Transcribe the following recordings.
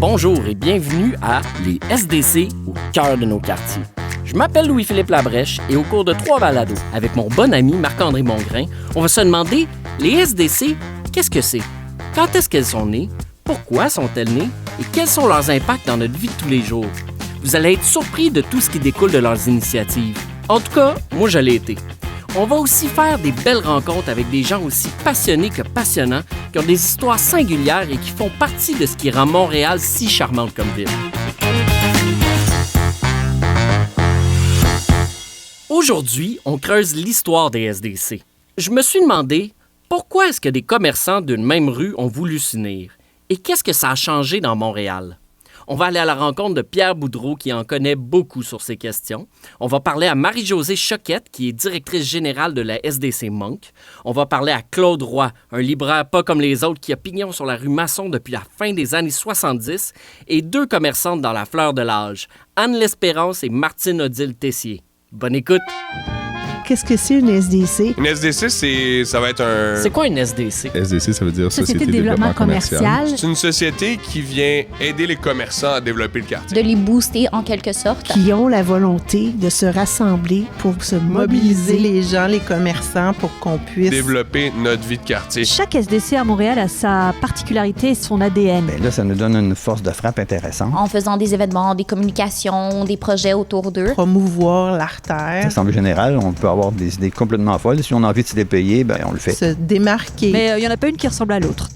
Bonjour et bienvenue à Les SDC au cœur de nos quartiers. Je m'appelle Louis-Philippe Labrèche et au cours de 3 balados, avec mon bon ami Marc-André Mongrain, on va se demander, les SDC, qu'est-ce que c'est? Quand est-ce qu'elles sont nées? Pourquoi sont-elles nées? Et quels sont leurs impacts dans notre vie de tous les jours? Vous allez être surpris de tout ce qui découle de leurs initiatives. En tout cas, moi je l'ai été. On va aussi faire des belles rencontres avec des gens aussi passionnés que passionnants, qui ont des histoires singulières et qui font partie de ce qui rend Montréal si charmante comme ville. Aujourd'hui, on creuse l'histoire des SDC. Je me suis demandé, pourquoi est-ce que des commerçants d'une même rue ont voulu s'unir? Et qu'est-ce que ça a changé dans Montréal? On va aller à la rencontre de Pierre Boudreau, qui en connaît beaucoup sur ces questions. On va parler à Marie-Josée Choquette, qui est directrice générale de la SDC Monk. On va parler à Claude Roy, un libraire pas comme les autres qui a pignon sur la rue Masson depuis la fin des années 70, et 2 commerçantes dans la fleur de l'âge, Anne L'Espérance et Martine Odile Tessier. Bonne écoute! Qu'est-ce que c'est une SDC? Une SDC, ça va être un... C'est quoi une SDC? SDC, ça veut dire Société de développement commercial. C'est une société qui vient aider les commerçants à développer le quartier. De les booster en quelque sorte. Qui ont la volonté de se rassembler pour se mobiliser les gens, les commerçants, pour qu'on puisse développer notre vie de quartier. Chaque SDC à Montréal a sa particularité et son ADN. Bien là, ça nous donne une force de frappe intéressante. En faisant des événements, des communications, des projets autour d'eux. Promouvoir l'artère. L'Assemblée générale, on peut avoir des idées complètement folles. Si on a envie de se dépayer, bien, on le fait. Se démarquer. Mais il n'y en a pas une qui ressemble à l'autre.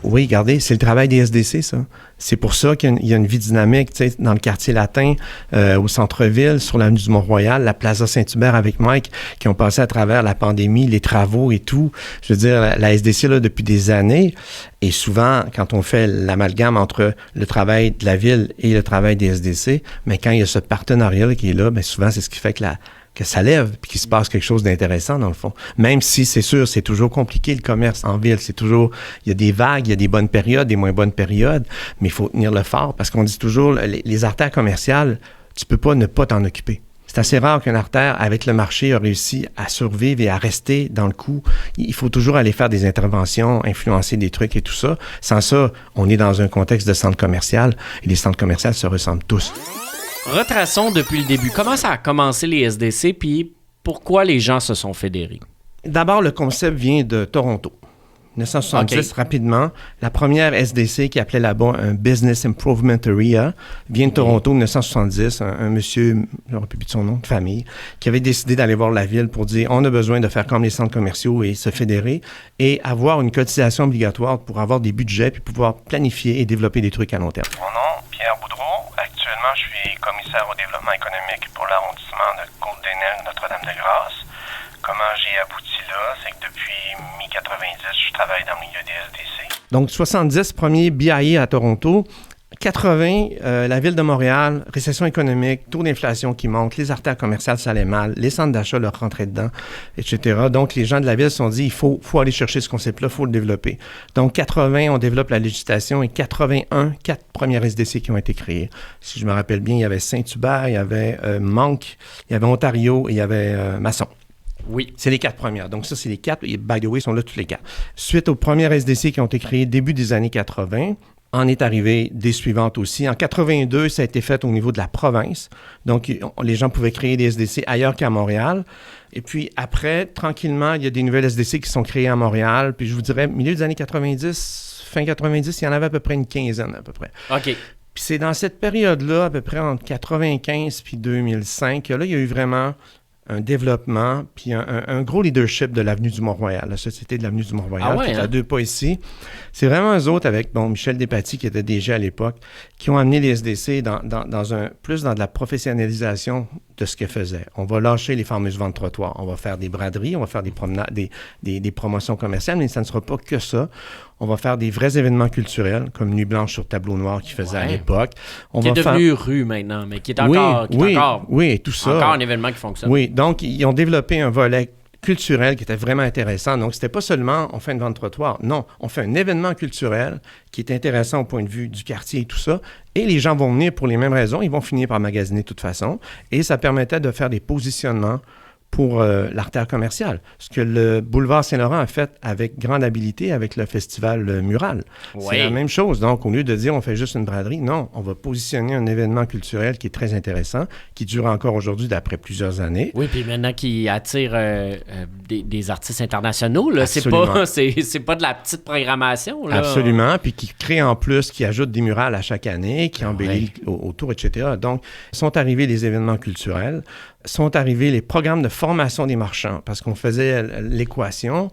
Oui, regardez, c'est le travail des SDC, ça. C'est pour ça qu'il y a une vie dynamique, tu sais, dans le quartier latin, au centre-ville, sur l'avenue du Mont-Royal, la Plaza Saint-Hubert avec Mike, qui ont passé à travers la pandémie, les travaux et tout. Je veux dire, la SDC, là, depuis des années, et souvent, quand on fait l'amalgame entre le travail de la ville et le travail des SDC, mais quand il y a ce partenariat qui est là, bien souvent, c'est ce qui fait que ça lève, puis qu'il se passe quelque chose d'intéressant, dans le fond. Même si, c'est sûr, c'est toujours compliqué, le commerce en ville. C'est toujours... Il y a des vagues, il y a des bonnes périodes, des moins bonnes périodes, mais il faut tenir le fort, parce qu'on dit toujours, les artères commerciales, tu peux pas ne pas t'en occuper. C'est assez rare qu'une artère, avec le marché, a réussi à survivre et à rester dans le coup. Il faut toujours aller faire des interventions, influencer des trucs et tout ça. Sans ça, on est dans un contexte de centre commercial, et les centres commerciaux se ressemblent tous. Retraçons depuis le début. Comment ça a commencé les SDC, puis pourquoi les gens se sont fédérés? D'abord, le concept vient de Toronto. 1970, rapidement. La première SDC qui appelait là-bas un Business Improvement Area vient de Toronto, 1970. Un monsieur, je ne me rappelle plus de son nom, de famille, qui avait décidé d'aller voir la ville pour dire on a besoin de faire comme les centres commerciaux et se fédérer et avoir une cotisation obligatoire pour avoir des budgets puis pouvoir planifier et développer des trucs à long terme. Mon nom, Pierre Boudreau. Actuellement, je suis commissaire au développement économique pour l'arrondissement de Côte-des-Neiges, Notre-Dame-de-Grâce. Comment j'ai abouti là, c'est que depuis mi-90, je travaille dans le milieu des SDC. Donc, 70, premier BIA à Toronto. 80, la ville de Montréal, récession économique, taux d'inflation qui monte, les artères commerciales, ça allait mal, les centres d'achat leur rentraient dedans, etc. Donc, les gens de la ville se sont dit, il faut aller chercher ce concept-là, il faut le développer. Donc, 80, on développe la législation et 81, 4 premières SDC qui ont été créées. Si je me rappelle bien, il y avait Saint-Hubert, il y avait Monk, il y avait Ontario et il y avait Masson. Oui. C'est les 4 premières. Donc, ça, c'est les 4. Et by the way, ils sont là tous les 4. Suite aux premières SDC qui ont été créées début des années 80, en est arrivé des suivantes aussi. En 82, ça a été fait au niveau de la province. Donc, les gens pouvaient créer des SDC ailleurs qu'à Montréal. Et puis après, tranquillement, il y a des nouvelles SDC qui sont créées à Montréal. Puis je vous dirais, milieu des années 90, fin 90, il y en avait à peu près une quinzaine à peu près. OK. Puis c'est dans cette période-là, à peu près entre 95 puis 2005, que là, il y a eu vraiment un développement, puis un gros leadership de l'avenue du Mont-Royal, la Société de l'avenue du Mont-Royal, qui est à 2 pas ici. C'est vraiment eux autres, avec Michel Despatie, qui était DG à l'époque, qui ont amené les SDC plus dans de la professionnalisation de ce qu'elles faisaient. On va lâcher les fameuses ventes trottoirs. On va faire des braderies, on va faire des promenades, des promotions commerciales, mais ça ne sera pas que ça. On va faire des vrais événements culturels, comme Nuit blanche sur tableau noir qu'ils faisaient à l'époque. Qui est devenu rue maintenant, mais qui est encore... Oui, tout ça. Encore un événement qui fonctionne. Oui, donc ils ont développé un volet culturel qui était vraiment intéressant. Donc, c'était pas seulement on fait une vente trottoir. Non, on fait un événement culturel qui est intéressant au point de vue du quartier et tout ça. Et les gens vont venir pour les mêmes raisons. Ils vont finir par magasiner de toute façon. Et ça permettait de faire des positionnements pour l'artère commerciale. Ce que le boulevard Saint-Laurent a fait avec grande habileté avec le festival Mural. Oui. C'est la même chose. Donc, au lieu de dire on fait juste une braderie, non, on va positionner un événement culturel qui est très intéressant, qui dure encore aujourd'hui d'après plusieurs années. Oui, puis maintenant qui attire des artistes internationaux, là, c'est pas de la petite programmation. Là. Absolument, puis qui crée en plus, qui ajoute des murales à chaque année, qui embellit autour, etc. Donc, sont arrivés les événements culturels, sont arrivés les programmes de formation des marchands, parce qu'on faisait l'équation.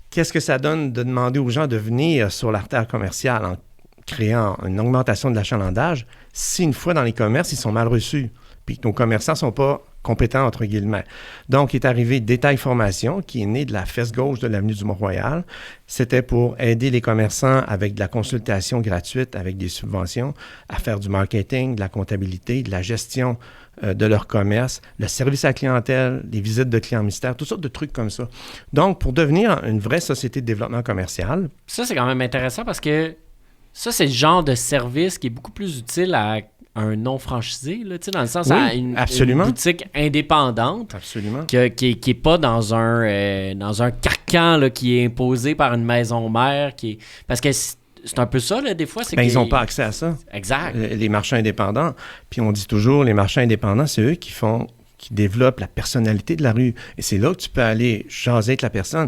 Qu'est-ce que ça donne de demander aux gens de venir sur l'artère commerciale en créant une augmentation de l'achalandage si une fois dans les commerces, ils sont mal reçus, puis que nos commerçants ne sont pas compétents, entre guillemets. Donc, est arrivé Détail Formation, qui est né de la fesse gauche de l'avenue du Mont-Royal. C'était pour aider les commerçants avec de la consultation gratuite, avec des subventions, à faire du marketing, de la comptabilité, de la gestion de leur commerce, le service à la clientèle, les visites de clients mystères, toutes sortes de trucs comme ça. Donc, pour devenir une vraie société de développement commercial... Ça, c'est quand même intéressant parce que ça, c'est le genre de service qui est beaucoup plus utile à un non-franchisé, là, dans le sens à une boutique indépendante. Absolument. Qui est pas dans un carcan là, qui est imposé par une maison mère. Parce que c'est un peu ça, là, des fois. Ils n'ont pas accès à ça. Exact. Les marchands indépendants. Puis on dit toujours, les marchands indépendants, c'est eux qui développent la personnalité de la rue. Et c'est là que tu peux aller jaser avec la personne.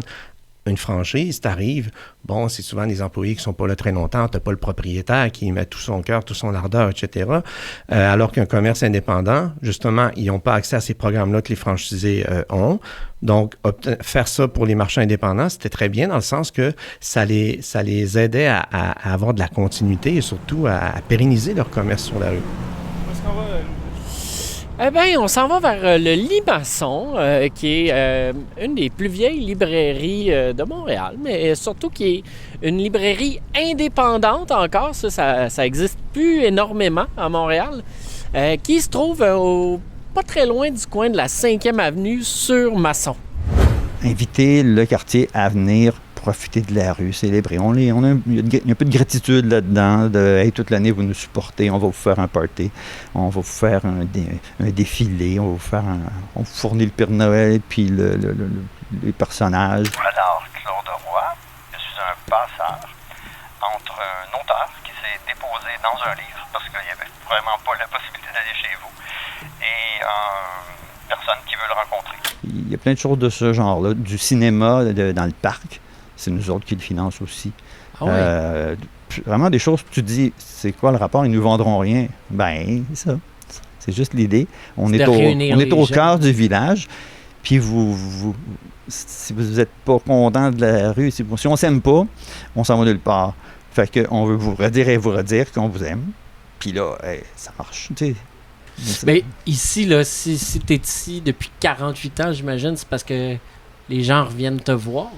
Une franchise, t'arrives, bon, c'est souvent des employés qui sont pas là très longtemps, t'as pas le propriétaire qui met tout son cœur, tout son ardeur, etc. Alors qu'un commerce indépendant, justement, ils n'ont pas accès à ces programmes-là que les franchisés ont. Donc, faire ça pour les marchands indépendants, c'était très bien dans le sens que ça les aidait à avoir de la continuité et surtout à pérenniser leur commerce sur la rue. Où est-ce qu'on va, Eh bien, on s'en va vers le Limaçon, qui est une des plus vieilles librairies de Montréal, mais surtout qui est une librairie indépendante encore. Ça existe plus énormément à Montréal, qui se trouve pas très loin du coin de la 5e avenue sur Masson. Inviter le quartier à venir profiter de la rue, célébrer. Il y a un peu de gratitude là-dedans, hey, toute l'année vous nous supportez, on va vous faire un party, on va vous faire un défilé, on vous fournit le Père Noël puis les personnages. Alors, Claude Roy, je suis un passeur entre un auteur qui s'est déposé dans un livre, parce qu'il n'y avait vraiment pas la possibilité d'aller chez vous, et une personne qui veut le rencontrer. Il y a plein de choses de ce genre-là, du cinéma dans le parc. C'est nous autres qui le financent aussi. Ah oui. Vraiment des choses, tu te dis, c'est quoi le rapport? Ils nous vendront rien. Ben, c'est ça. C'est juste l'idée. On est au cœur du village. Puis si vous n'êtes pas content de la rue, si on ne s'aime pas, on s'en va nulle part. Fait qu'on veut vous redire qu'on vous aime. Puis là, ça marche. Tu sais. Mais ici, là, si tu es ici depuis 48 ans, j'imagine, c'est parce que les gens reviennent te voir.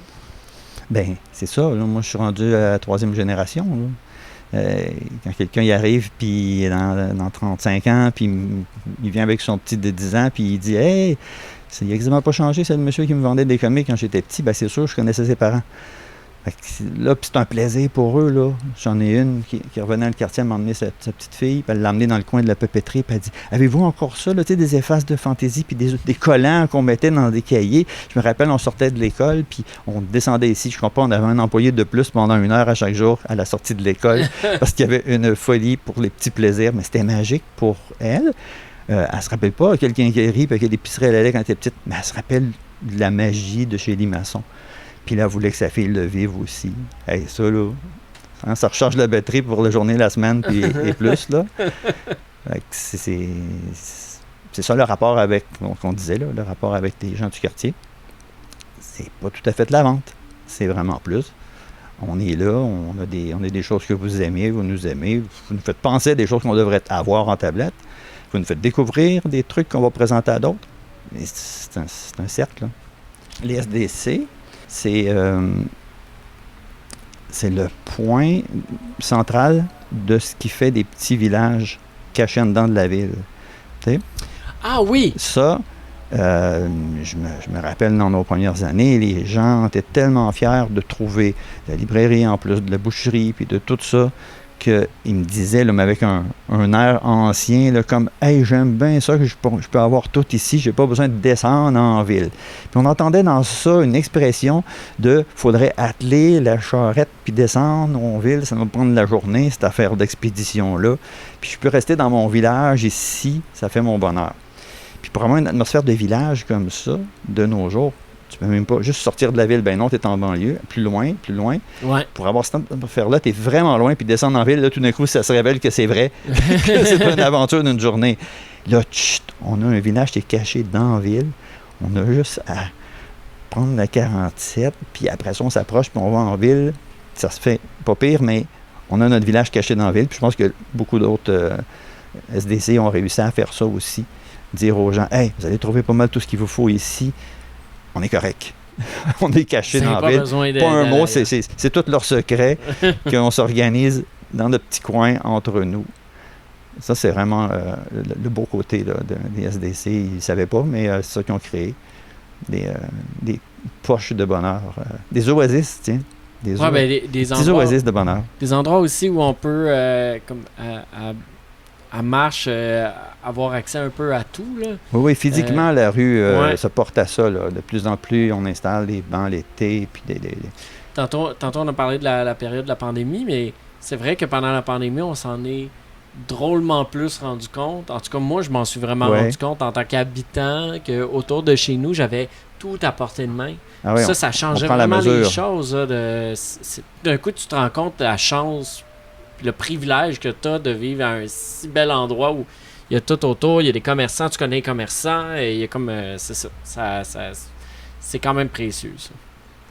Ben, c'est ça. Là. Moi, je suis rendu à la 3e génération. Quand quelqu'un y arrive, puis dans 35 ans, puis il vient avec son petit de 10 ans, puis il dit « Hey, il n'a quasiment pas changé, c'est le monsieur qui me vendait des comics quand j'étais petit. » Ben, c'est sûr, je connaissais ses parents. Là, puis c'est un plaisir pour eux, là. J'en ai une qui revenait dans le quartier, elle m'a emmené sa petite fille, puis elle l'a emmenée dans le coin de la papeterie, puis elle dit « Avez-vous encore ça, là, tu sais, des effaces de fantaisie, puis des collants qu'on mettait dans des cahiers? » Je me rappelle, on sortait de l'école, puis on descendait ici. Je comprends, on avait un employé de plus pendant 1 heure à chaque jour à la sortie de l'école, parce qu'il y avait une folie pour les petits plaisirs, mais c'était magique pour elle. Elle se rappelle pas quelqu'un qui rit, puis quelle épicerie elle allait quand elle était petite, mais elle se rappelle de la magie de chez Limaçon. Puis là, elle voulait que sa fille le vive aussi. Hey, ça, là, ça recharge la batterie pour la journée, la semaine, puis et plus, là. C'est ça le rapport avec, qu'on disait, là, le rapport avec les gens du quartier. C'est pas tout à fait de la vente. C'est vraiment plus. On est là, on a des choses que vous aimez, vous nous aimez. Vous nous faites penser à des choses qu'on devrait avoir en tablette. Vous nous faites découvrir des trucs qu'on va présenter à d'autres. C'est un cercle, là. Les SDC... C'est le point central de ce qui fait des petits villages cachés en dedans de la ville. T'sais? Ah oui! Ça, je me rappelle dans nos premières années, les gens étaient tellement fiers de trouver la librairie en plus de la boucherie puis de tout ça qu'il me disait, là, mais avec un air ancien, là, comme « Hey, j'aime bien ça, que je peux avoir tout ici, j'ai pas besoin de descendre en ville. » Puis on entendait dans ça une expression de « Faudrait atteler la charrette puis descendre en ville, ça va me prendre la journée, cette affaire d'expédition-là. Puis je peux rester dans mon village ici, ça fait mon bonheur. » Puis pour avoir une atmosphère de village comme ça, de nos jours, tu peux même pas juste sortir de la ville. Ben non, tu es en banlieue, plus loin. Ouais. Pour avoir cette affaire-là, tu es vraiment loin, puis descendre en ville, là, tout d'un coup, ça se révèle que c'est vrai, que c'est pas une aventure d'une journée. Là, on a un village qui est caché dans la ville. On a juste à prendre la 47, puis après ça, on s'approche, puis on va en ville. Ça se fait pas pire, mais on a notre village caché dans la ville. Puis je pense que beaucoup d'autres SDC ont réussi à faire ça aussi. Dire aux gens, « Hey, vous allez trouver pas mal tout ce qu'il vous faut ici. » On est correct. On est caché dans la ville. Pas un mot, c'est tout leur secret qu'on s'organise dans le petit coin entre nous. Ça, c'est vraiment le beau côté là, des SDC. Ils ne savaient pas, mais c'est ça qu'ils ont créé. Des poches de bonheur. Des oasis, tiens. Des oasis de bonheur. Des endroits aussi où on peut, comme à marche, avoir accès un peu à tout. Là. Oui, physiquement, la rue se porte à ça. Là. De plus en plus, on installe des bancs l'été. Puis Tantôt, on a parlé de la période de la pandémie, mais c'est vrai que pendant la pandémie, on s'en est drôlement plus rendu compte. En tout cas, moi, je m'en suis vraiment rendu compte en tant qu'habitant qu'autour de chez nous, j'avais tout à portée de main. Ah oui, ça changeait vraiment les choses. Là, d'un coup, tu te rends compte de la chance le privilège que tu as de vivre à un si bel endroit où il y a tout autour, il y a des commerçants, tu connais les commerçants, et il y a comme... c'est ça. C'est quand même précieux, ça.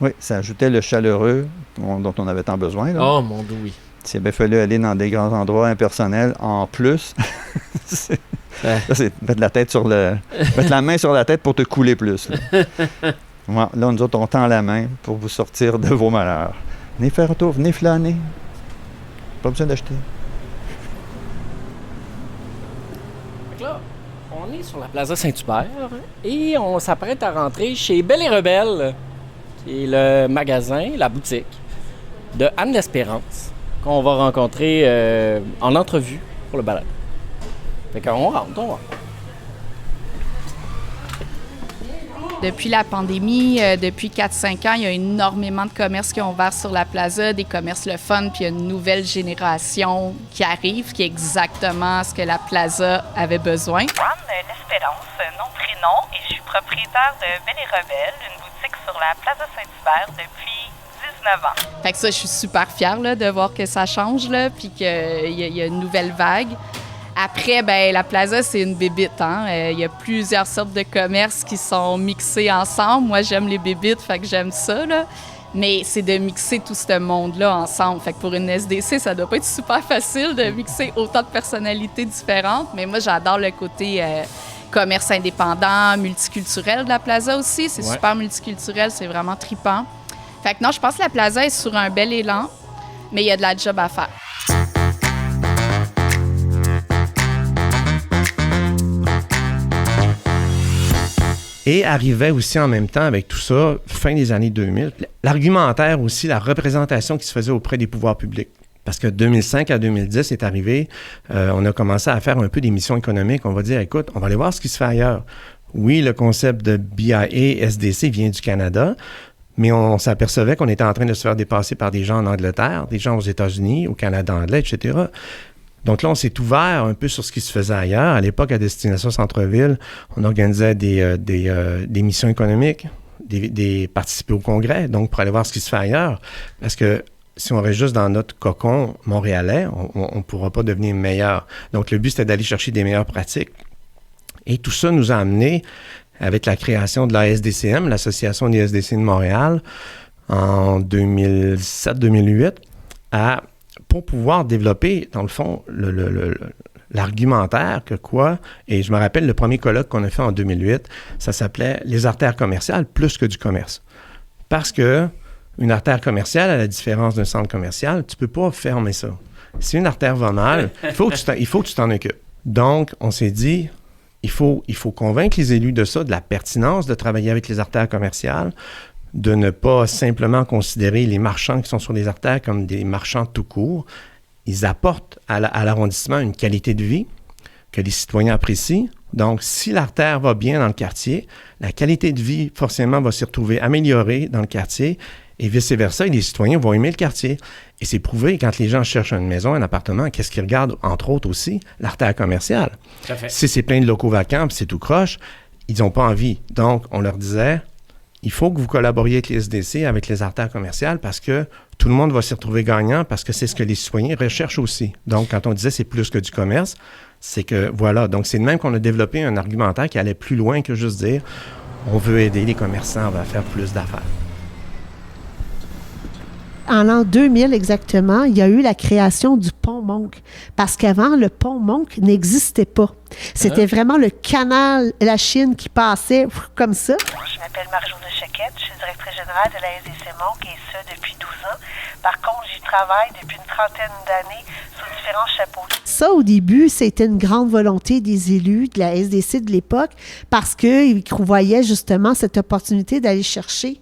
Oui, ça ajoutait le chaleureux dont on avait tant besoin. Là. Oh, mon Dieu, oui. S'il avait fallu aller dans des grands endroits impersonnels en plus, c'est mettre la main sur la tête pour te couler plus. Là, ouais, là nous autres, on tend la main pour vous sortir de vos malheurs. Venez faire un tour, venez flâner. Pas besoin d'acheter. Là, on est sur la Plaza Saint-Hubert et on s'apprête à rentrer chez Belle et Rebelle, qui est le magasin, la boutique de Anne L'Espérance, qu'on va rencontrer en entrevue pour le balade. Fait qu'on rentre. Depuis la pandémie, depuis 4-5 ans, il y a énormément de commerces qui ont ouvert sur la plaza, des commerces le fun, puis il y a une nouvelle génération qui arrive, qui est exactement ce que la plaza avait besoin. Anne L'Espérance, nom, prénom, et je suis propriétaire de Belle et Rebelle, une boutique sur la Plaza Saint-Hubert depuis 19 ans. Fait que ça, je suis super fière là, de voir que ça change, là, puis qu'il y a une nouvelle vague. Après, ben la plaza, c'est une bébite. Hein? Il y a plusieurs sortes de commerces qui sont mixés ensemble. Moi, j'aime les bébites, fait que j'aime ça. Là. Mais c'est de mixer tout ce monde-là ensemble. Fait que pour une SDC, ça doit pas être super facile de mixer autant de personnalités différentes. Mais moi, j'adore le côté commerce indépendant, multiculturel de la plaza aussi. C'est super multiculturel, c'est vraiment trippant. Fait que non, je pense que la plaza est sur un bel élan, mais il y a de la job à faire. Et arrivait aussi en même temps avec tout ça, fin des années 2000, l'argumentaire aussi, la représentation qui se faisait auprès des pouvoirs publics. Parce que 2005 à 2010 est arrivé, on a commencé à faire un peu des missions économiques. On va dire, écoute, on va aller voir ce qui se fait ailleurs. Oui, le concept de BIA SDC vient du Canada, mais on s'apercevait qu'on était en train de se faire dépasser par des gens en Angleterre, des gens aux États-Unis, au Canada anglais, etc. Donc là, on s'est ouvert un peu sur ce qui se faisait ailleurs. À l'époque, à Destination Centre-Ville, on organisait des missions économiques, des participer au congrès, donc pour aller voir ce qui se fait ailleurs. Parce que si on reste juste dans notre cocon montréalais, on ne pourra pas devenir meilleur. Donc le but, c'était d'aller chercher des meilleures pratiques. Et tout ça nous a amené, avec la création de la SDCM, l'Association des SDC de Montréal, en 2007-2008, pour pouvoir développer, dans le fond, l'argumentaire que quoi, et je me rappelle le premier colloque qu'on a fait en 2008, ça s'appelait « Les artères commerciales plus que du commerce ». Parce que une artère commerciale, à la différence d'un centre commercial, tu ne peux pas fermer ça. Si une artère va mal, il faut que tu t'en occupes. Donc, on s'est dit, il faut convaincre les élus de ça, de la pertinence de travailler avec les artères commerciales, de ne pas simplement considérer les marchands qui sont sur les artères comme des marchands tout court. ils apportent à l'arrondissement une qualité de vie que les citoyens apprécient. Donc, si l'artère va bien dans le quartier, la qualité de vie, forcément, va s'y retrouver améliorée dans le quartier et vice-versa, et les citoyens vont aimer le quartier. Et c'est prouvé, quand les gens cherchent une maison, un appartement, qu'est-ce qu'ils regardent, entre autres aussi? L'artère commerciale. Tout à fait. Si c'est plein de locaux vacants, puis c'est tout croche, ils n'ont pas envie. Donc, on leur disait, il faut que vous collaboriez avec les SDC, avec les artères commerciales, parce que tout le monde va s'y retrouver gagnant, parce que c'est ce que les citoyens recherchent aussi. Donc, quand on disait c'est plus que du commerce, c'est que, voilà. Donc, c'est de même qu'on a développé un argumentaire qui allait plus loin que juste dire, on veut aider les commerçants, on va faire plus d'affaires. En l'an 2000 exactement, il y a eu la création du pont Monk. Parce qu'avant, le pont Monk n'existait pas. C'était vraiment le canal Lachine qui passait comme ça. Je m'appelle Marie-Journée Chaquette, je suis directrice générale de la SDC Monk et ce depuis 12 ans. Par contre, j'y travaille depuis une trentaine d'années sous différents chapeaux. Ça, au début, c'était une grande volonté des élus de la SDC de l'époque parce qu'ils voyaient justement cette opportunité d'aller chercher.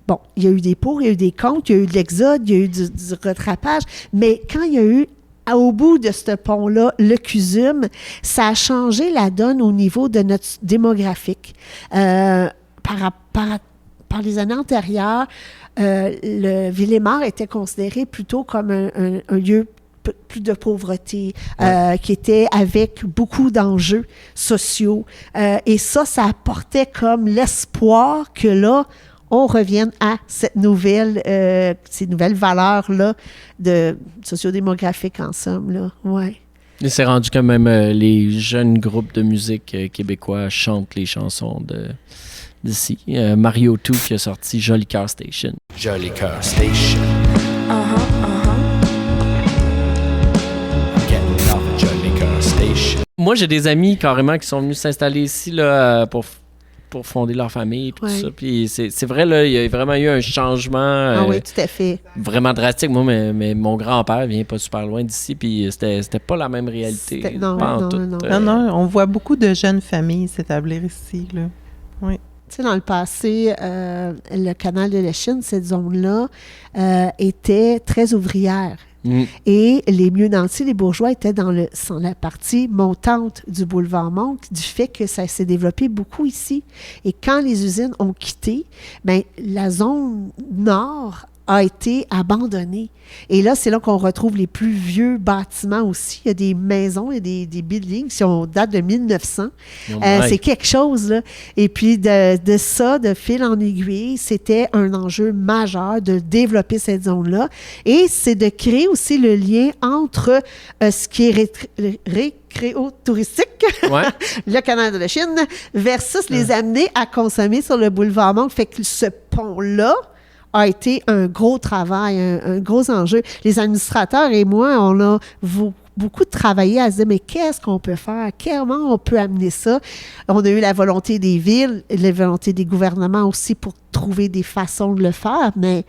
Bon, il y a eu des pour, il y a eu des contre, il y a eu de l'exode, il y a eu du rattrapage, mais quand il y a eu, au bout de ce pont-là, le CUSUM, ça a changé la donne au niveau de notre démographique. Par les années antérieures, le Villemort était considéré plutôt comme un lieu plus de pauvreté, qui était avec beaucoup d'enjeux sociaux. Et ça apportait comme l'espoir que là, on revienne à ces nouvelles valeurs-là de sociodémographiques en somme, là. Ouais. Et c'est rendu quand même les jeunes groupes de musique québécois chantent les chansons d'ici. Mario 2 qui a sorti Joli Cœur Station. Joli Cœur Station. Joli Cœur Station. Moi, j'ai des amis carrément qui sont venus s'installer ici là, pour fonder leur famille et tout ça. Puis c'est vrai, là, il y a vraiment eu un changement oui, tout à fait. Vraiment drastique. Moi, mais mon grand-père vient pas super loin d'ici, puis c'était pas la même réalité. Non, on voit beaucoup de jeunes familles s'établir ici, là. Oui. Tu sais, dans le passé, le canal de Lachine, cette zone-là, était très ouvrière. Et les mieux nantis, les bourgeois, étaient dans la partie montante du boulevard Monk, du fait que ça s'est développé beaucoup ici. Et quand les usines ont quitté, bien, la zone nord a été abandonnée. Et là, c'est là qu'on retrouve les plus vieux bâtiments aussi. Il y a des maisons, il y a des buildings qui datent de 1900. C'est quelque chose, là. Et puis, de ça, de fil en aiguille, c'était un enjeu majeur de développer cette zone-là. Et c'est de créer aussi le lien entre ce qui est récréo-touristique, le canal de la Chine, versus les amener à consommer sur le boulevard Monk. Fait que ce pont-là a été un gros travail, un gros enjeu. Les administrateurs et moi, on a beaucoup travaillé à se dire, mais qu'est-ce qu'on peut faire? Comment on peut amener ça? On a eu la volonté des villes, la volonté des gouvernements aussi pour trouver des façons de le faire, mais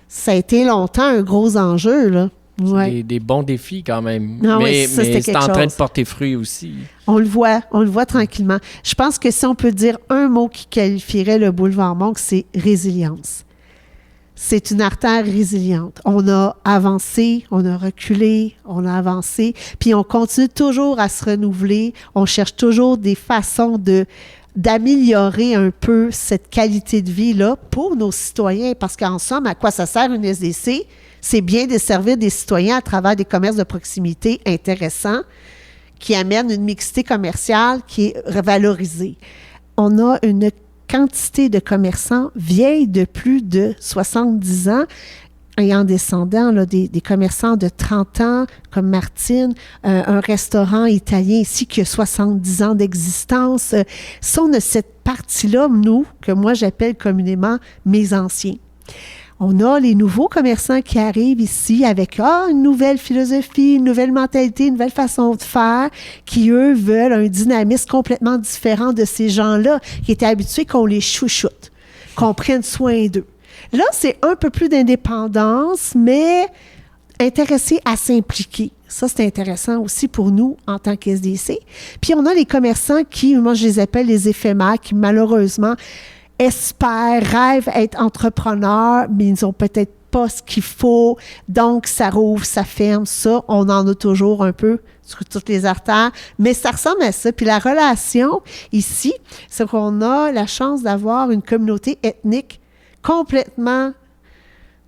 ça a été longtemps un gros enjeu, là. Ouais. Des bons défis quand même. Non, mais c'est en train de porter fruit aussi. On le voit tranquillement. Je pense que si on peut dire un mot qui qualifierait le boulevard Monk, c'est résilience. C'est une artère résiliente. On a avancé, on a reculé, on a avancé, puis on continue toujours à se renouveler. On cherche toujours des façons d'améliorer un peu cette qualité de vie-là pour nos citoyens. Parce qu'en somme, à quoi ça sert une SDC? C'est bien desservir des citoyens à travers des commerces de proximité intéressants qui amènent une mixité commerciale qui est valorisée. On a une quantité de commerçants vieilles de plus de 70 ans et en descendant là, des commerçants de 30 ans comme Martine, un restaurant italien ici qui a 70 ans d'existence. Ça, on a cette partie-là, nous, que moi j'appelle communément mes anciens. On a les nouveaux commerçants qui arrivent ici avec une nouvelle philosophie, une nouvelle mentalité, une nouvelle façon de faire, qui, eux, veulent un dynamisme complètement différent de ces gens-là, qui étaient habitués qu'on les chouchoute, qu'on prenne soin d'eux. Là, c'est un peu plus d'indépendance, mais intéressés à s'impliquer. Ça, c'est intéressant aussi pour nous en tant qu'SDC. Puis, on a les commerçants qui, moi, je les appelle les éphémères, qui, malheureusement, espèrent, rêvent être entrepreneurs, mais ils ont peut-être pas ce qu'il faut, donc ça rouvre, ça ferme, ça, on en a toujours un peu sur toutes les artères, mais ça ressemble à ça. Puis la relation ici, c'est qu'on a la chance d'avoir une communauté ethnique complètement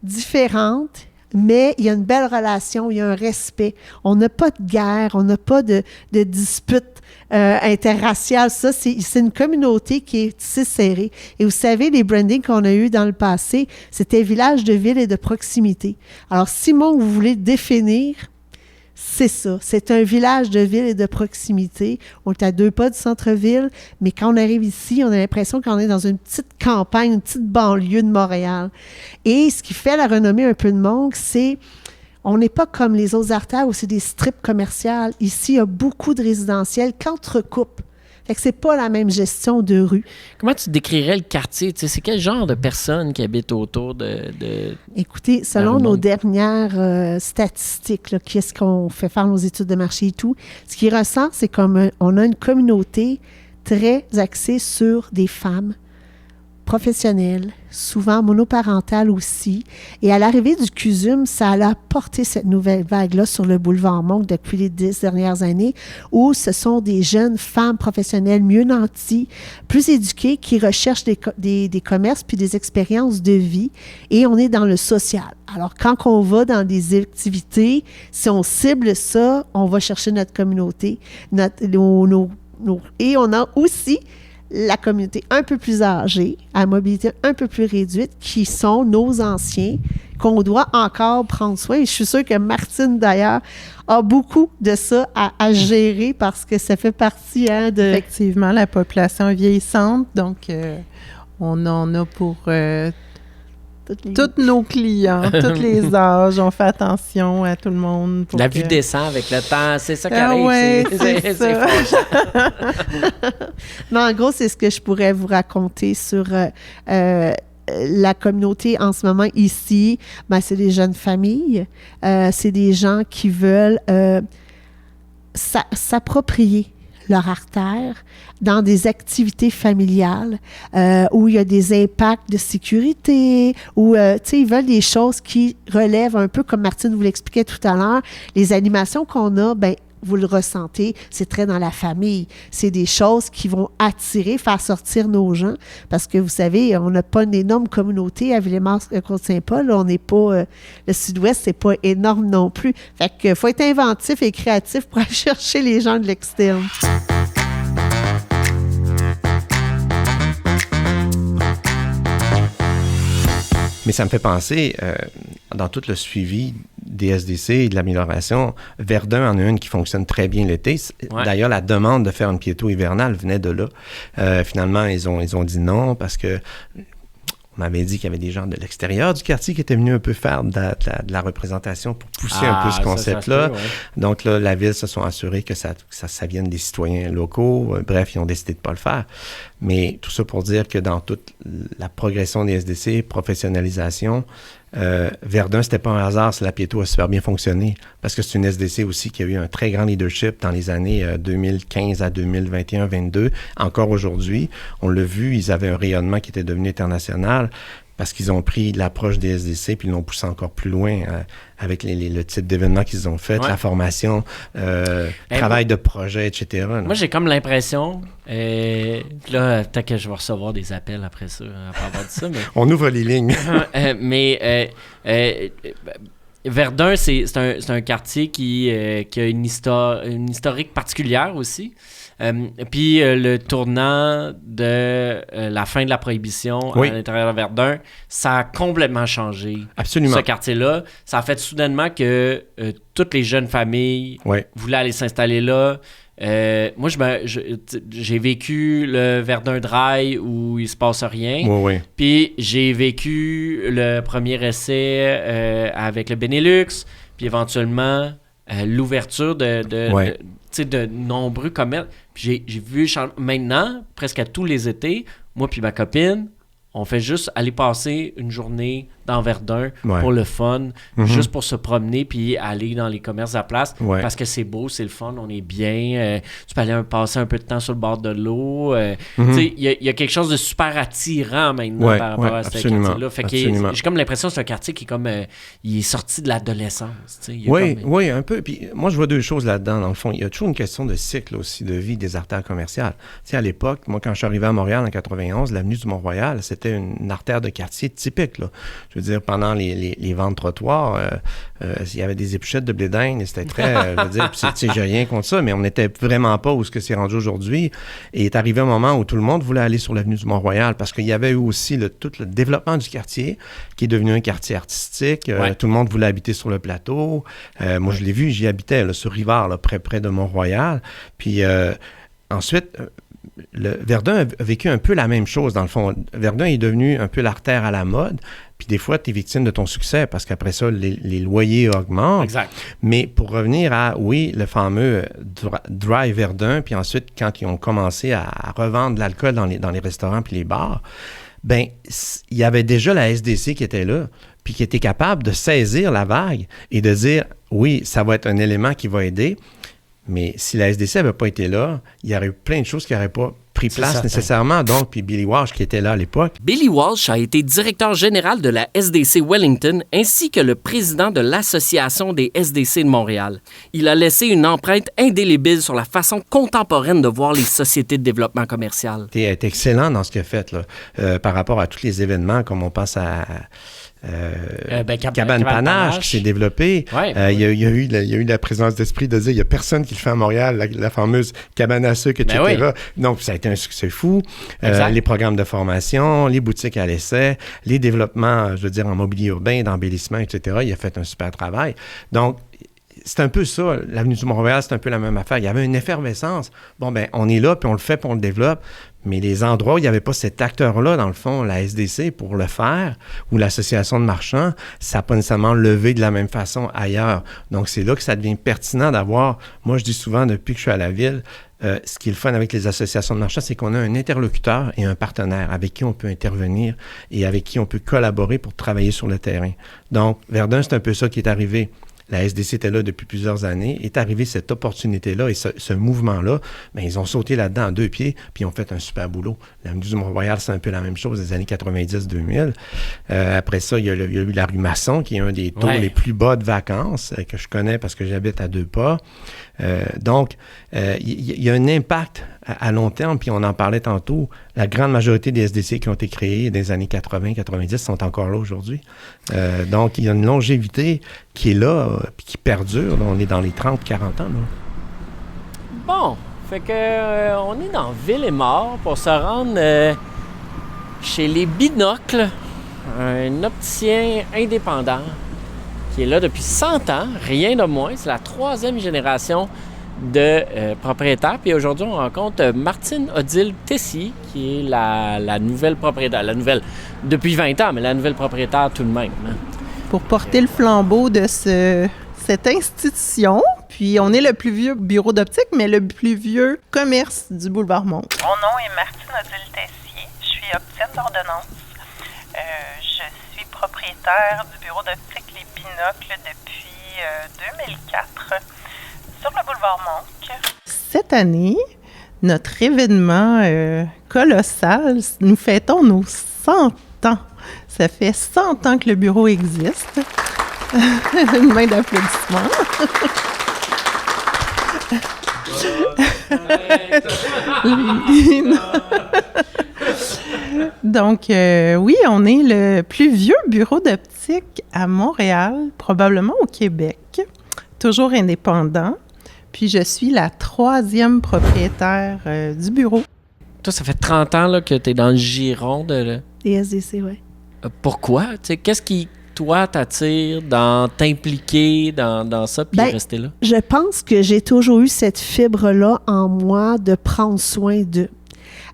différente, mais il y a une belle relation, il y a un respect. On n'a pas de guerre, on n'a pas de dispute interraciale. Ça, c'est une communauté qui est si serrée. Et vous savez, les brandings qu'on a eus dans le passé, c'était village de ville et de proximité. Alors, si vous voulez définir, c'est ça. C'est un village de ville et de proximité. On est à 2 pas du centre-ville, mais quand on arrive ici, on a l'impression qu'on est dans une petite campagne, une petite banlieue de Montréal. Et ce qui fait la renommée un peu de Monk, c'est on n'est pas comme les autres artères où c'est des strips commerciales. Ici, il y a beaucoup de résidentiels qu'entrecoupent. Fait que c'est pas la même gestion de rue. Comment tu décrirais le quartier? Tu sais, c'est quel genre de personnes qui habitent autour de Écoutez, selon nos dernières statistiques, là, qu'est-ce qu'on fait faire nos études de marché et tout, ce qui ressort, c'est qu'on a une communauté très axée sur des femmes professionnelles, souvent monoparentales aussi. Et à l'arrivée du CUSUM, ça a apporté cette nouvelle vague-là sur le boulevard Monk depuis les 10 dernières années, où ce sont des jeunes femmes professionnelles mieux nanties, plus éduquées, qui recherchent des commerces puis des expériences de vie. Et on est dans le social. Alors, quand on va dans des activités, si on cible ça, on va chercher notre communauté. Et on a aussi la communauté un peu plus âgée, à mobilité un peu plus réduite, qui sont nos anciens, qu'on doit encore prendre soin. Et je suis sûre que Martine, d'ailleurs, a beaucoup de ça à gérer parce que ça fait partie de... Effectivement, la population vieillissante, donc on en a pour... tous nos clients, tous les âges, on fait attention à tout le monde. La vue descend avec le temps, c'est ça qui arrive. Ouais, c'est ça. Mais en gros, c'est ce que je pourrais vous raconter sur la communauté en ce moment ici. Ben, c'est des jeunes familles, c'est des gens qui veulent s'approprier leur artère dans des activités familiales où il y a des impacts de sécurité, où ils veulent des choses qui relèvent un peu, comme Martine vous l'expliquait tout à l'heure, les animations qu'on a, ben vous le ressentez, c'est très dans la famille. C'est des choses qui vont attirer, faire sortir nos gens, parce que vous savez, on n'a pas une énorme communauté à Villemort-Côte-Saint-Paul. On n'est pas... le Sud-Ouest, c'est pas énorme non plus. Fait que faut être inventif et créatif pour aller chercher les gens de l'externe. Mais ça me fait penser, dans tout le suivi des SDC et de l'amélioration, Verdun en a une qui fonctionne très bien l'été. Ouais. D'ailleurs, la demande de faire une piéto hivernale venait de là. Finalement, ils ont dit non parce que on m'avait dit qu'il y avait des gens de l'extérieur du quartier qui étaient venus un peu faire de la représentation pour pousser un peu ce concept-là. Ça, ouais. Donc là, la ville se sont assurés que ça vienne des citoyens locaux. Bref, ils ont décidé de ne pas le faire. Mais tout ça pour dire que dans toute la progression des SDC, professionnalisation, Verdun, c'était pas un hasard si la piéto a super bien fonctionné, parce que c'est une SDC aussi qui a eu un très grand leadership dans les années 2015 à 2021-22. Encore aujourd'hui, on l'a vu, ils avaient un rayonnement qui était devenu international parce qu'ils ont pris l'approche des SDC puis ils l'ont poussé encore plus loin avec le type d'événements qu'ils ont fait, la formation, travail de projet, etc. Moi, non? j'ai comme l'impression, là, peut-être que je vais recevoir des appels après ça, après avoir dit ça, mais... On ouvre les lignes. Verdun, c'est un quartier qui a une historique particulière aussi. Puis le tournant de la fin de la prohibition à l'intérieur de Verdun, ça a complètement changé. Absolument. Ce quartier-là. Ça a fait soudainement que toutes les jeunes familles voulaient aller s'installer là. Moi, j'ai vécu le Verdun Dry où il se passe rien. Puis j'ai vécu le premier essai avec le Benelux, puis éventuellement l'ouverture de nombreux commerces. Puis j'ai vu maintenant, presque à tous les étés, moi puis ma copine, on fait juste aller passer une journée dans Verdun Ouais. pour le fun, Mhm. juste pour se promener puis aller dans les commerces à place Ouais. parce que c'est beau, c'est le fun, on est bien. Tu peux aller passer un peu de temps sur le bord de l'eau. Mhm. Tu sais, il y a quelque chose de super attirant maintenant Ouais, par rapport ouais, à ce absolument, quartier-là. Fait absolument. j'ai comme l'impression que c'est un quartier qui est comme il est sorti de l'adolescence. Tu sais. Il y a Oui, comme- oui, un peu. Puis moi, je vois deux choses là-dedans, dans le fond. Il y a toujours une question de cycle aussi, de vie des artères commerciales. Tu sais, à l'époque, moi, quand je suis arrivé à Montréal en 91, l'avenue du Mont-Royal, c'était une artère de quartier typique, là. Je veux dire, pendant les ventes trottoirs, il y avait des épluchettes de blé d'Inde, et c'était très, je veux dire, puis, tu sais, j'ai rien contre ça, mais on n'était vraiment pas où ce que c'est rendu aujourd'hui. Et est arrivé un moment où tout le monde voulait aller sur l'avenue du Mont-Royal parce qu'il y avait eu aussi tout le développement du quartier qui est devenu un quartier artistique. Ouais. Tout le monde voulait habiter sur le plateau. Moi, je l'ai vu, j'y habitais, là, sur Rivard, là, près de Mont-Royal. Puis ensuite, Verdun a vécu un peu la même chose, dans le fond. Verdun est devenu un peu l'artère à la mode. Puis des fois, tu es victime de ton succès parce qu'après ça, les loyers augmentent. Exact. Mais pour revenir à, oui, le fameux Dry Verdun, puis ensuite, quand ils ont commencé à revendre de l'alcool dans les restaurants puis les bars, ben il y avait déjà la SDC qui était là, puis qui était capable de saisir la vague et de dire, oui, ça va être un élément qui va aider, mais si la SDC n'avait pas été là, il y aurait eu plein de choses qui n'auraient pas pris C'est place certain. nécessairement. Donc, puis Billy Walsh qui était là à l'époque. Billy Walsh a été directeur général de la SDC Wellington ainsi que le président de l'Association des SDC de Montréal. Il a laissé une empreinte indélébile sur la façon contemporaine de voir les sociétés de développement commercial. Il est excellent dans ce qu'il a fait là, par rapport à tous les événements, comme on pense à Cabane Panache qui s'est développé. Ouais, il y a eu la présence d'esprit de dire il n'y a personne qui le fait à Montréal, la fameuse cabane à sucre, etc. Ben oui. Donc, ça a été un succès fou. Exact. Les programmes de formation, les boutiques à l'essai, les développements, je veux dire, en mobilier urbain, d'embellissement, etc. Il a fait un super travail. Donc, c'est un peu ça, l'avenue du Mont-Royal, c'est un peu la même affaire. Il y avait une effervescence. Bon, ben on est là, puis on le fait, puis on le développe. Mais les endroits où il n'y avait pas cet acteur-là, dans le fond, la SDC, pour le faire, ou l'association de marchands, ça n'a pas nécessairement levé de la même façon ailleurs. Donc, c'est là que ça devient pertinent d'avoir, moi je dis souvent, depuis que je suis à la ville, ce qui est le fun avec les associations de marchands, c'est qu'on a un interlocuteur et un partenaire avec qui on peut intervenir et avec qui on peut collaborer pour travailler sur le terrain. Donc, Verdun, c'est un peu ça qui est arrivé. La SDC était là depuis plusieurs années. Est arrivée cette opportunité-là et ce mouvement-là, bien, ils ont sauté là-dedans à deux pieds, puis ils ont fait un super boulot. L'avenue du Mont-Royal, c'est un peu la même chose des années 90-2000. Après ça, il y a eu la rue Masson, qui est un des taux les plus bas de vacances, que je connais parce que j'habite à 2 pas. Donc, il y a un impact à long terme, puis on en parlait tantôt. La grande majorité des SDC qui ont été créés dans les années 80-90 sont encore là aujourd'hui. Donc, il y a une longévité qui est là, puis qui perdure. Là, on est dans les 30-40 ans. Là. Bon, fait que on est dans Ville-et-Mort pour se rendre chez les Binocles, un opticien indépendant qui est là depuis 100 ans, rien de moins. C'est la 3e génération de propriétaires. Puis aujourd'hui, on rencontre Martine-Odile Tessier, qui est la nouvelle propriétaire. La nouvelle, depuis 20 ans, mais la nouvelle propriétaire tout de même. Hein. Pour porter le flambeau de cette institution, puis on est le plus vieux bureau d'optique, mais le plus vieux commerce du boulevard Monge. Mon nom est Martine-Odile Tessier. Je suis opticienne d'ordonnance. Je suis propriétaire du bureau d'optique Les Binocles depuis 2004 sur le boulevard Monge. Cette année, notre événement colossal, nous fêtons nos 100 ans. Ça fait 100 ans que le bureau existe. Une main d'applaudissement. Donc, oui, on est le plus vieux bureau d'optique à Montréal, probablement au Québec, toujours indépendant. Puis, je suis la 3e propriétaire du bureau. Toi, ça fait 30 ans là, que tu es dans le giron de... Les SDC, oui. Pourquoi? Qu'est-ce qui, toi, t'attire dans t'impliquer dans ça puis rester là? Je pense que j'ai toujours eu cette fibre-là en moi de prendre soin d'eux.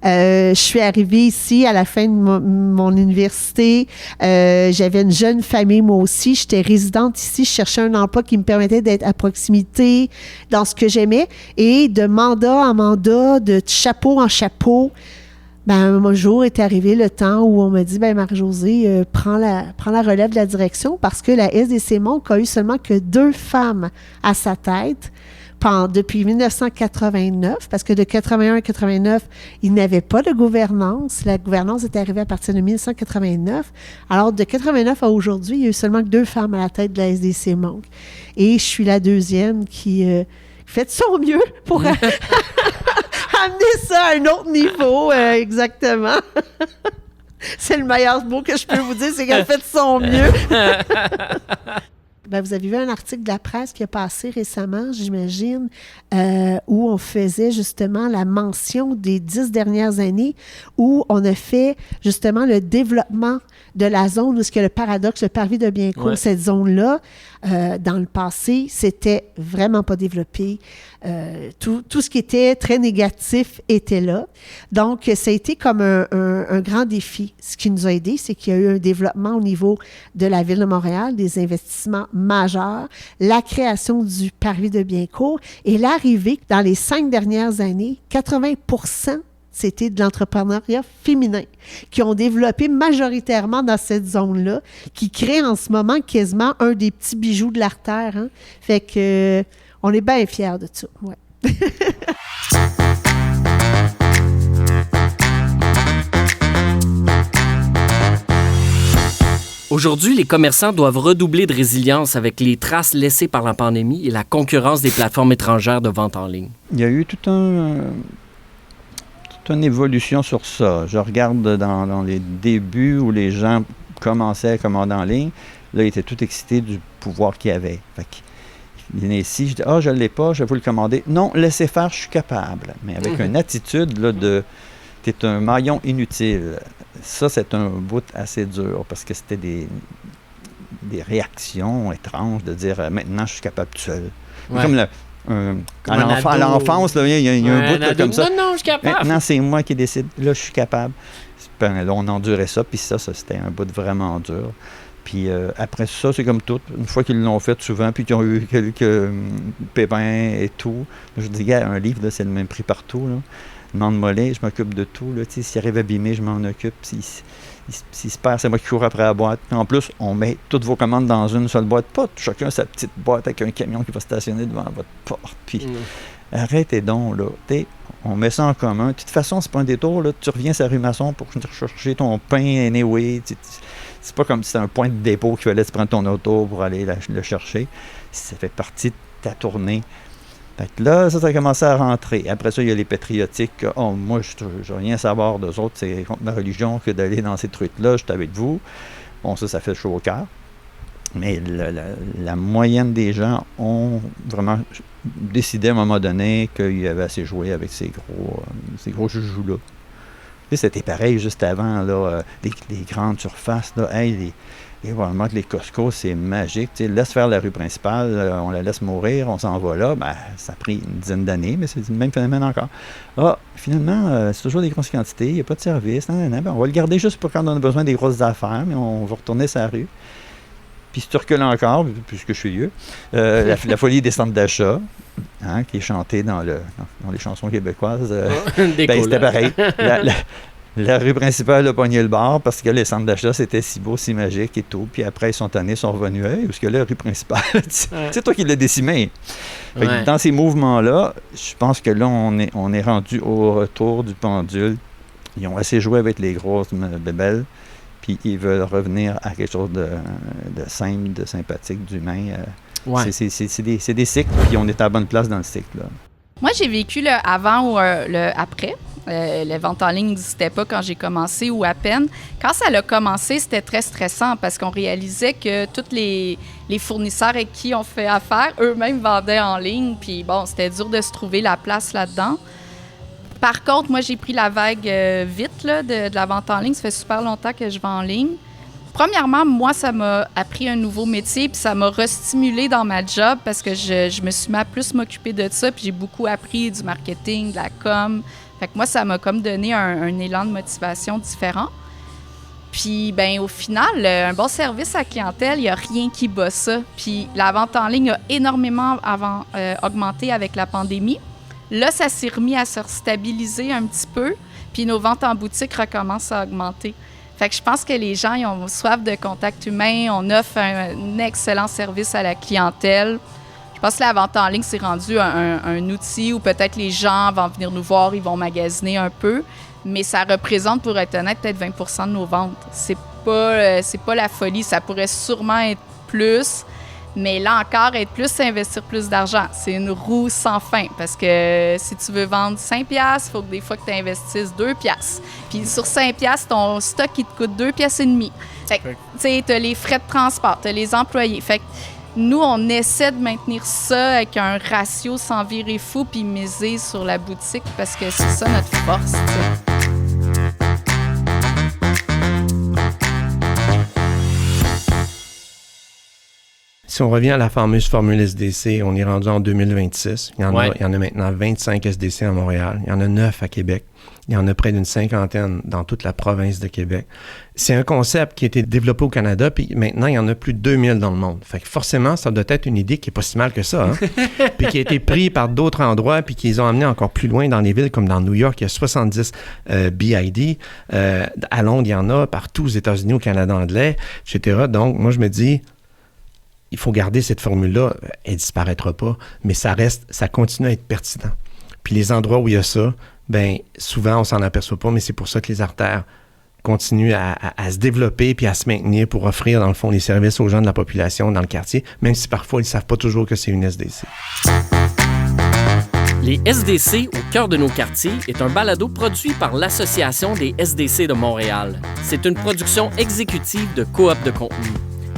Je suis arrivée ici à la fin de mon université. J'avais une jeune famille, moi aussi. J'étais résidente ici. Je cherchais un emploi qui me permettait d'être à proximité dans ce que j'aimais. Et de mandat en mandat, de chapeau en chapeau, un jour est arrivé le temps où on m'a dit, Marie-Josée, prends la relève de la direction parce que la SDC Monc a eu seulement que 2 femmes à sa tête depuis 1989, parce que de 81 à 89, il n'y avait pas de gouvernance. La gouvernance est arrivée à partir de 1989. Alors, de 89 à aujourd'hui, il y a eu seulement que 2 femmes à la tête de la SDC Monc. Et je suis la deuxième qui fait de son mieux pour amener ça à un autre niveau, exactement. C'est le meilleur mot que je peux vous dire, c'est qu'elle fait de son mieux. Vous avez vu un article de la presse qui a passé récemment, j'imagine, où on faisait justement la mention des 10 dernières années, où on a fait justement le développement de la zone où il y a le paradoxe, le parvis de Biencourt. Ouais. Cette zone-là, dans le passé, c'était vraiment pas développé. Tout ce qui était très négatif était là. Donc, ça a été comme un grand défi. Ce qui nous a aidé, c'est qu'il y a eu un développement au niveau de la Ville de Montréal, des investissements majeurs, la création du parvis de Biencourt et l'arrivée, dans les 5 dernières années, 80%, c'était de l'entrepreneuriat féminin qui ont développé majoritairement dans cette zone-là, qui crée en ce moment quasiment un des petits bijoux de l'artère. Hein? Fait que on est bien fiers de ça. Ouais. Aujourd'hui, les commerçants doivent redoubler de résilience avec les traces laissées par la pandémie et la concurrence des plateformes étrangères de vente en ligne. Il y a eu toute une évolution sur ça. Je regarde dans les débuts où les gens commençaient à commander en ligne. Là, ils étaient tout excités du pouvoir qu'ils avaient. Fait qu'il venait ici, je dis « Ah, je ne l'ai pas, je vais vous le commander. » Non, laissez faire, je suis capable. Mais avec une attitude là, de « T'es un maillon inutile ». Ça, c'est un bout assez dur parce que c'était des réactions étranges de dire « Maintenant, je suis capable tout seul. Ouais. » Comme à l'enfance, là, il y a un bout là, comme ça. Non, je suis capable. Maintenant, c'est moi qui décide. Là, je suis capable. Là, on endurait ça, puis ça, c'était un bout vraiment dur. Puis après ça, c'est comme tout. Une fois qu'ils l'ont fait souvent, puis qu'ils ont eu quelques pépins et tout, je dis, un livre, là, c'est le même prix partout. Là. Demande-moi, je m'occupe de tout. S'il arrive abîmé, je m'en occupe. S'il se perd, c'est moi qui cours après la boîte. En plus, on met toutes vos commandes dans une seule boîte. Pas chacun sa petite boîte avec un camion qui va stationner devant votre porte. Puis arrêtez donc, là. On met ça en commun. De toute façon, c'est pas un détour. Là. Tu reviens sur la rue Masson pour chercher ton pain anyway. C'est pas comme si c'était un point de dépôt qu'il fallait te prendre ton auto pour aller le chercher. Ça fait partie de ta tournée. Fait que là, ça a commencé à rentrer. Après ça, il y a les patriotiques. Oh, moi, je n'ai rien à savoir d'eux autres. C'est contre ma religion que d'aller dans ces trucs-là. Je suis avec vous. Bon, ça fait chaud au cœur. Mais la moyenne des gens ont vraiment décidé à un moment donné qu'il y avait assez joué avec ces gros joujoux-là. C'était pareil juste avant, là, les grandes surfaces. Là, vraiment que les Costco, c'est magique. T'sais, laisse faire la rue principale, on la laisse mourir, on s'en va là. Ça a pris une dizaine d'années, mais c'est le même phénomène encore. Finalement, c'est toujours des grosses quantités, il n'y a pas de service. On va le garder juste pour quand on a besoin des grosses affaires, mais on va retourner sur la rue. Puis si tu recules encore, puisque je suis vieux, la folie des centres d'achat, hein, qui est chantée dans les chansons québécoises, c'était pareil. La rue principale a pogné le bar parce que les centres d'achat, c'était si beau, si magique et tout. Puis après, ils sont tannés, sont revenus. Hey, où est-ce que la rue principale? C'est toi qui l'as décimé. Dans ces mouvements-là, je pense que là, on est rendu au retour du pendule. Ils ont assez joué avec les grosses bébelles. Puis ils veulent revenir à quelque chose de simple, de sympathique, d'humain. C'est des cycles, puis on est à la bonne place dans le cycle. Là. Moi, j'ai vécu le avant ou le après. Les ventes en ligne n'existaient pas quand j'ai commencé ou à peine. Quand ça a commencé, c'était très stressant parce qu'on réalisait que tous les fournisseurs avec qui on fait affaire, eux-mêmes vendaient en ligne. Puis bon, c'était dur de se trouver la place là-dedans. Par contre, moi, j'ai pris la vague vite là, de la vente en ligne. Ça fait super longtemps que je vends en ligne. Premièrement, moi, ça m'a appris un nouveau métier, puis ça m'a restimulé dans ma job parce que je me suis mis à plus m'occuper de ça, puis j'ai beaucoup appris du marketing, de la com. Fait que moi, ça m'a comme donné un élan de motivation différent. Puis, au final, un bon service à la clientèle, il n'y a rien qui bat ça. Puis la vente en ligne a énormément augmenté avec la pandémie. Là, ça s'est remis à se stabiliser un petit peu. Puis nos ventes en boutique recommencent à augmenter. Fait que je pense que les gens, ils ont soif de contact humain. On offre un excellent service à la clientèle. Je pense que la vente en ligne, c'est rendu un outil où peut-être les gens vont venir nous voir, ils vont magasiner un peu, mais ça représente, pour être honnête, peut-être 20 % de nos ventes. C'est pas la folie. Ça pourrait sûrement être plus, mais là encore, être plus, c'est investir plus d'argent. C'est une roue sans fin parce que si tu veux vendre 5$, il faut que des fois que tu investisses 2$. Puis sur 5$, ton stock, il te coûte 2,5$. Fait que, tu sais, tu as les frais de transport, tu as les employés. Fait que nous, on essaie de maintenir ça avec un ratio sans virer fou puis miser sur la boutique parce que c'est ça notre force, t'sais. Si on revient à la fameuse formule SDC, on est rendu en 2026. Il y en a maintenant 25 SDC à Montréal. Il y en a 9 à Québec. Il y en a près d'une 50aine dans toute la province de Québec. C'est un concept qui a été développé au Canada, puis maintenant, il y en a plus de 2000 dans le monde. Fait que forcément, ça doit être une idée qui est pas si mal que ça, hein? Puis qui a été pris par d'autres endroits, puis qu'ils ont amené encore plus loin dans les villes, comme dans New York, il y a 70 BID. À Londres, il y en a partout aux États-Unis, au Canada anglais, etc. Donc, moi, je me dis, il faut garder cette formule-là. Elle ne disparaîtra pas, mais ça continue à être pertinent. Puis les endroits où il y a ça, bien, souvent, on s'en aperçoit pas, mais c'est pour ça que les artères continuent à se développer puis à se maintenir pour offrir, dans le fond, les services aux gens de la population dans le quartier, même si parfois, ils ne savent pas toujours que c'est une SDC. Les SDC au cœur de nos quartiers est un balado produit par l'Association des SDC de Montréal. C'est une production exécutive de Coop de contenu.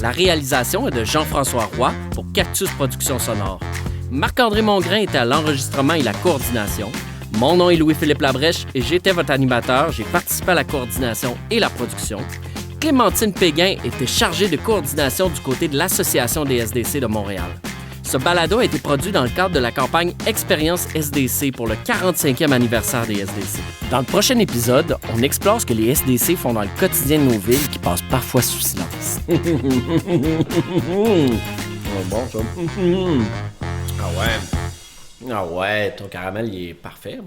La réalisation est de Jean-François Roy pour Cactus Productions Sonores. Marc-André Mongrain était à l'enregistrement et la coordination. Mon nom est Louis-Philippe Labrèche et j'étais votre animateur. J'ai participé à la coordination et la production. Clémentine Péguin était chargée de coordination du côté de l'Association des SDC de Montréal. Ce balado a été produit dans le cadre de la campagne Expérience SDC pour le 45e anniversaire des SDC. Dans le prochain épisode, on explore ce que les SDC font dans le quotidien de nos villes qui passent parfois sous silence. Bon, ça. Ah ouais, ton caramel, il est parfait.